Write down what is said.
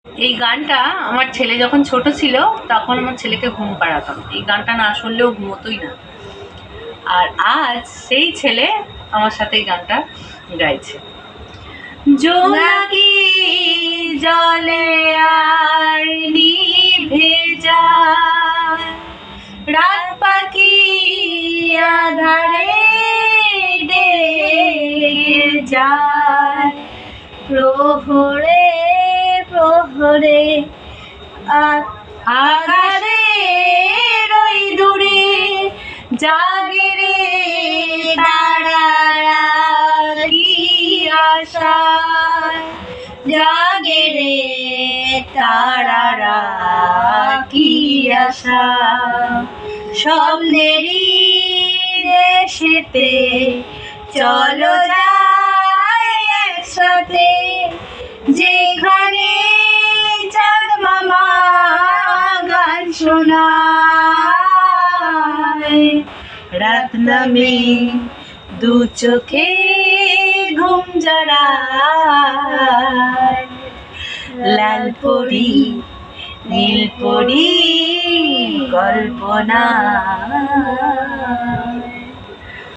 এই গানটা আমার ছেলে যখন ছোট ছিল তখন আমার ছেলেকে ঘুম পাড়াতাম, এই গানটা না শুনলেও ঘুমোতই না। আর আজ সেই ছেলে আমার সাথে এই গানটা গাইছে। জোনাকি জলে আর নিভে যায়, রাত পাখি আধারে ডেকে যায়, প্রহরে প্রহরে আকাশে রই দূরে জাগে রে তারারা কি আশা, জাগে রে তারারা কি আশা, স্বপ্নেরই দেশেতে চলো যাই একসাথে, যেখানে চাঁদ মামা গান শোনায়, রাত নামে দু চোখে ঘুম জড়ায়, লাল পরি নীল পরি কল্পনা।